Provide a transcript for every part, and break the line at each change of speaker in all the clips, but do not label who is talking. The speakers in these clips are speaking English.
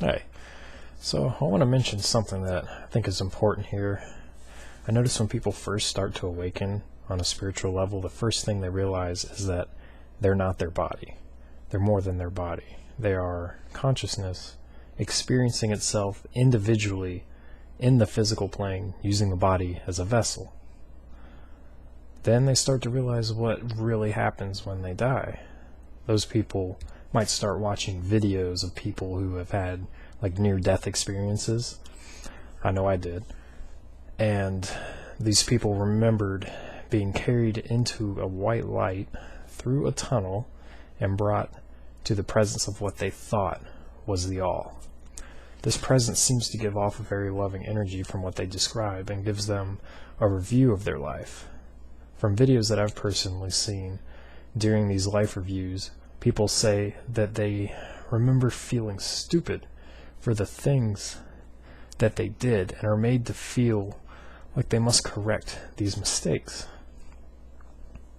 Hey, so I want to mention something that I think is important here. I notice when people first start to awaken on a spiritual level, the first thing they realize is that they're not their body. They're more than their body. They are consciousness experiencing itself individually in the physical plane, using the body as a vessel. Then they start to realize what really happens when they die. Those people might start watching videos of people who have had like near-death experiences. I know I did. And these people remembered being carried into a white light through a tunnel and brought to the presence of what they thought was the all. This presence seems to give off a very loving energy from what they describe and gives them a review of their life. From videos that I've personally seen during these life reviews, people say that they remember feeling stupid for the things that they did and are made to feel like they must correct these mistakes.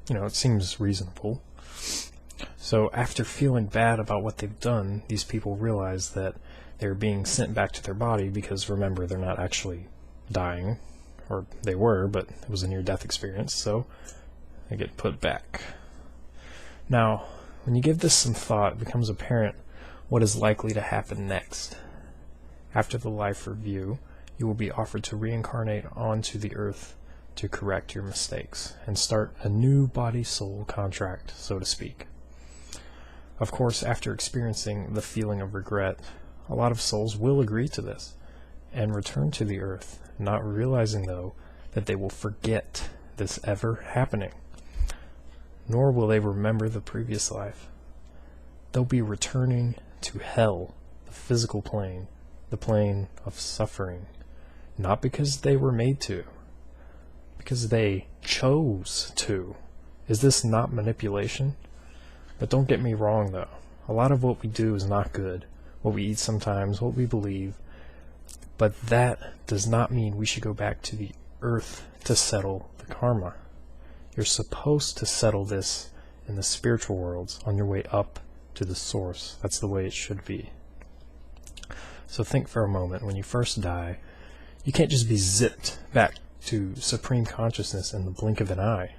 You know, it seems reasonable. So after feeling bad about what they've done, these people realize that they're being sent back to their body because, remember, they're not actually dying, or they were, but it was a near-death experience, so they get put back. Now, when you give this some thought, it becomes apparent what is likely to happen next. After the life review, you will be offered to reincarnate onto the earth to correct your mistakes and start a new body-soul contract, so to speak. Of course, after experiencing the feeling of regret, a lot of souls will agree to this and return to the earth, not realizing, though, that they will forget this ever happening. Nor will they remember the previous life. They'll be returning to hell, the physical plane, the plane of suffering, not because they were made to, because they chose to. Is this not manipulation? But don't get me wrong, though. A lot of what we do is not good. What we eat sometimes, what we believe. But that does not mean we should go back to the earth to settle the karma. You're supposed to settle this in the spiritual worlds on your way up to the source. That's the way it should be. So think for a moment, when you first die, you can't just be zipped back to supreme consciousness in the blink of an eye.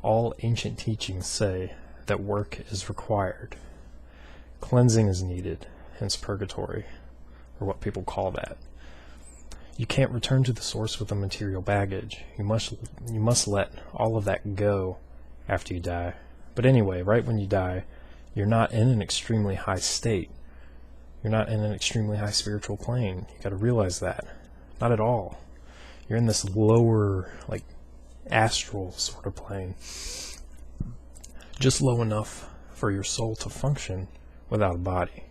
All ancient teachings say that work is required. Cleansing is needed, hence purgatory, or what people call that. You can't return to the source with a material baggage. You must let all of that go after you die. But anyway, right when you die, you're not in an extremely high state. You're not in an extremely high spiritual plane. You got to realize that. Not at all. You're in this lower, like, astral sort of plane. Just low enough for your soul to function without a body.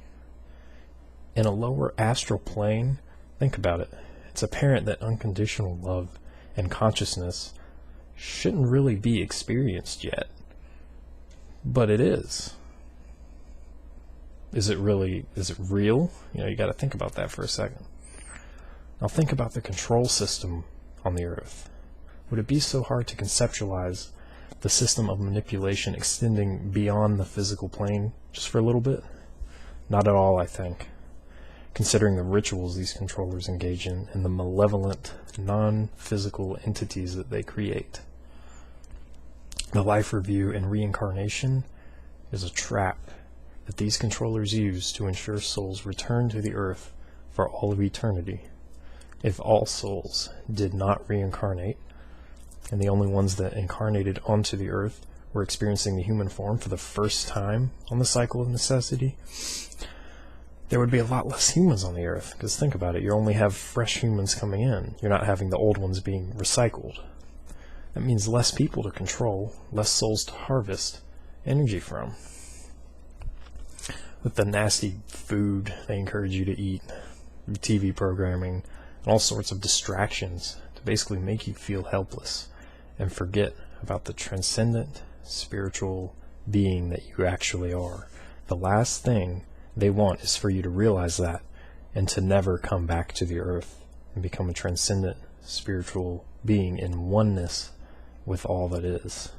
In a lower astral plane, think about it. It's apparent that unconditional love and consciousness shouldn't really be experienced yet. But it is. Is it real? You know, you got to think about that for a second. Now think about the control system on the earth. Would it be so hard to conceptualize the system of manipulation extending beyond the physical plane just for a little bit? Not at all, I think. Considering the rituals these controllers engage in and the malevolent, non-physical entities that they create. The life review and reincarnation is a trap that these controllers use to ensure souls return to the earth for all of eternity. If all souls did not reincarnate, and the only ones that incarnated onto the earth were experiencing the human form for the first time on the cycle of necessity, there would be a lot less humans on the earth. Because think about it, you only have fresh humans coming in. You're not having the old ones being recycled. That means less people to control, less souls to harvest energy from. With the nasty food they encourage you to eat, TV programming, and all sorts of distractions to basically make you feel helpless and forget about the transcendent spiritual being that you actually are. The last thing they want is for you to realize that and to never come back to the earth and become a transcendent spiritual being in oneness with all that is.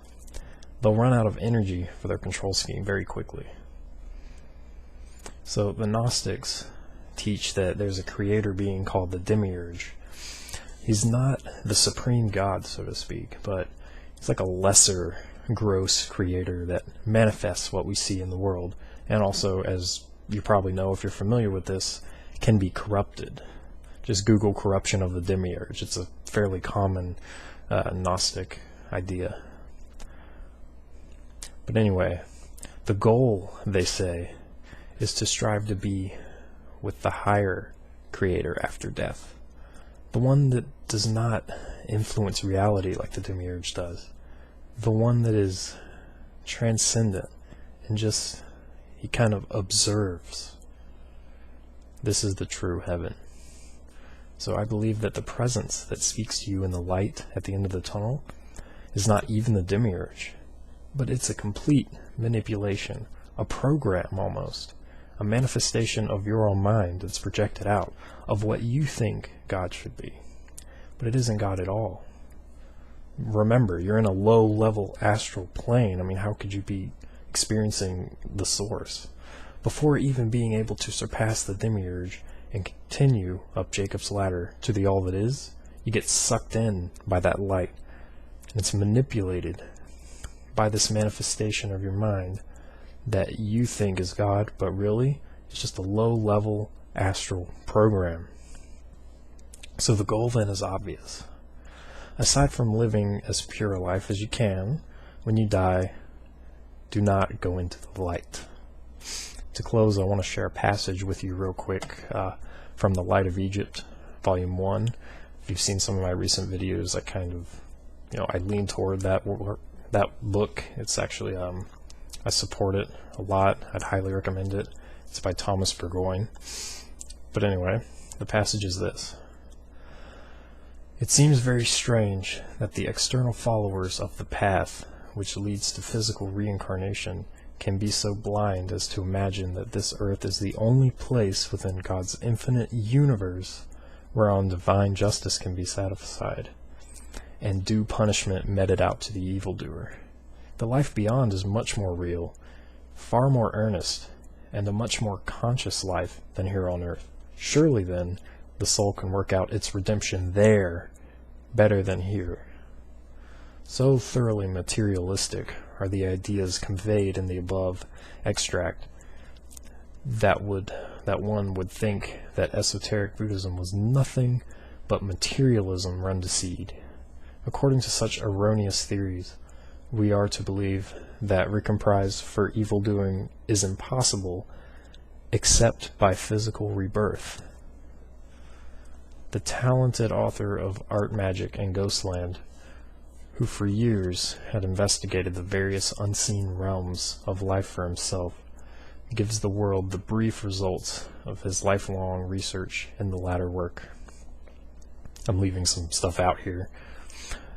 They'll run out of energy for their control scheme very quickly. So the Gnostics teach that there's a creator being called the demiurge. He's not the supreme god, so to speak, but he's like a lesser, gross creator that manifests what we see in the world, and also, as you probably know if you're familiar with this, can be corrupted. Just Google corruption of the demiurge. It's a fairly common Gnostic idea. But anyway, the goal, they say, is to strive to be with the higher creator after death. The one that does not influence reality like the demiurge does. The one that is transcendent and just, he kind of observes. This is the true heaven. So I believe that the presence that speaks to you in the light at the end of the tunnel is not even the demiurge, but it's a complete manipulation, a program almost, a manifestation of your own mind that's projected out of what you think God should be. But it isn't God at all. Remember, you're in a low-level astral plane. I mean, how could you be experiencing the source? Before even being able to surpass the demiurge and continue up Jacob's ladder to the all that is, you get sucked in by that light. And it's manipulated by this manifestation of your mind that you think is God, but really it's just a low-level astral program. So the goal then is obvious. Aside from living as pure a life as you can, when you die, do not go into the light. To close, I want to share a passage with you real quick from The Light of Egypt, Volume 1. If you've seen some of my recent videos, I kind of, I lean toward that book. It's actually, I support it a lot. I'd highly recommend it. It's by Thomas Burgoyne. But anyway, the passage is this. It seems very strange that the external followers of the path which leads to physical reincarnation can be so blind as to imagine that this earth is the only place within God's infinite universe whereon divine justice can be satisfied, and due punishment meted out to the evildoer. The life beyond is much more real, far more earnest, and a much more conscious life than here on earth. Surely, then, the soul can work out its redemption there better than here. So thoroughly materialistic are the ideas conveyed in the above extract that one would think that esoteric Buddhism was nothing but materialism run to seed. According to such erroneous theories, we are to believe that recompense for evil-doing is impossible except by physical rebirth. The talented author of Art, Magic, and Ghostland, who for years had investigated the various unseen realms of life for himself, gives the world the brief results of his lifelong research in the latter work. I'm leaving some stuff out here.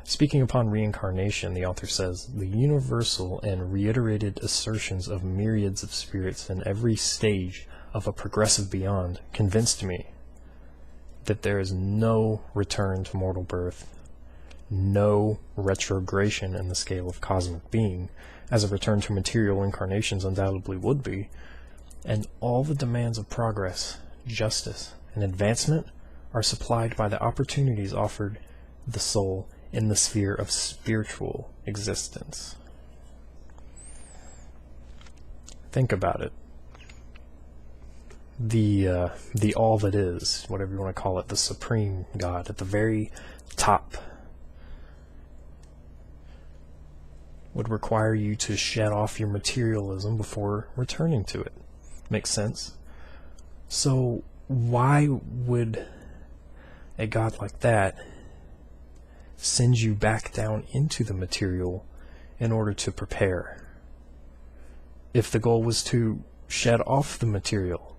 Speaking upon reincarnation, the author says, the universal and reiterated assertions of myriads of spirits in every stage of a progressive beyond convinced me that there is no return to mortal birth, no retrogression in the scale of cosmic being, as a return to material incarnations undoubtedly would be, and all the demands of progress, justice, and advancement are supplied by the opportunities offered the soul in the sphere of spiritual existence. Think about it. The all that is, whatever you want to call it, the supreme God at the very top, would require you to shed off your materialism before returning to it. Makes sense? So why would a God like that send you back down into the material in order to prepare? If the goal was to shed off the material,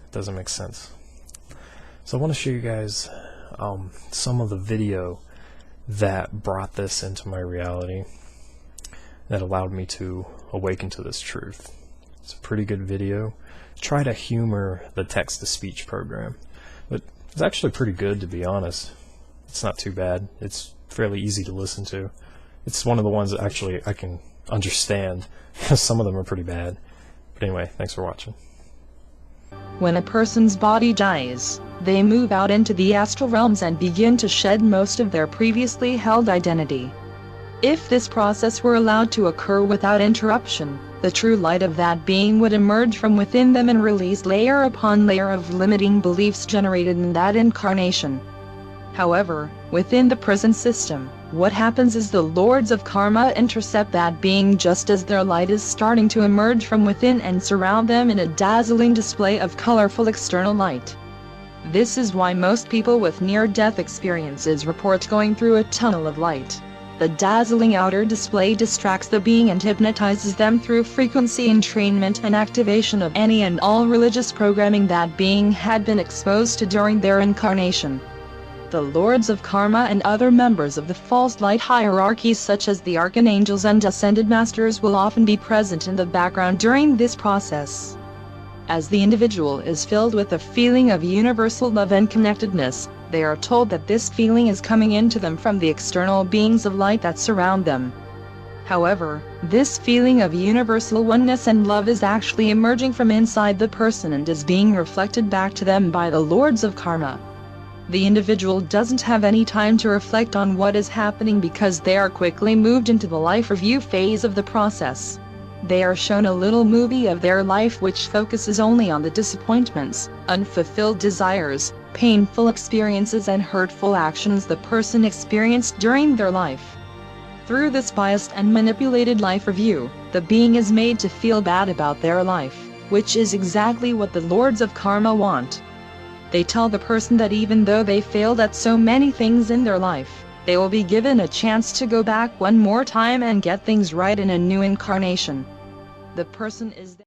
it doesn't make sense. So I want to show you guys some of the video that brought this into my reality, that allowed me to awaken to this truth. It's a pretty good video. Try to humor the text-to-speech program, but it's actually pretty good, to be honest. It's not too bad. It's fairly easy to listen to. It's one of the ones that actually I can understand. Some of them are pretty bad. But anyway, thanks for watching.
When a person's body dies, they move out into the astral realms and begin to shed most of their previously held identity. If this process were allowed to occur without interruption, the true light of that being would emerge from within them and release layer upon layer of limiting beliefs generated in that incarnation. However, within the prison system, what happens is the lords of karma intercept that being just as their light is starting to emerge from within and surround them in a dazzling display of colorful external light. This is why most people with near-death experiences report going through a tunnel of light. The dazzling outer display distracts the being and hypnotizes them through frequency entrainment and activation of any and all religious programming that being had been exposed to during their incarnation. The lords of karma and other members of the false light hierarchies such as the archangels and ascended masters will often be present in the background during this process. As the individual is filled with a feeling of universal love and connectedness, they are told that this feeling is coming into them from the external beings of light that surround them. However, this feeling of universal oneness and love is actually emerging from inside the person and is being reflected back to them by the lords of karma. The individual doesn't have any time to reflect on what is happening because they are quickly moved into the life review phase of the process. They are shown a little movie of their life which focuses only on the disappointments, unfulfilled desires, painful experiences and hurtful actions the person experienced during their life. Through this biased and manipulated life review, the being is made to feel bad about their life, which is exactly what the lords of karma want. They tell the person that even though they failed at so many things in their life, they will be given a chance to go back one more time and get things right in a new incarnation. The person is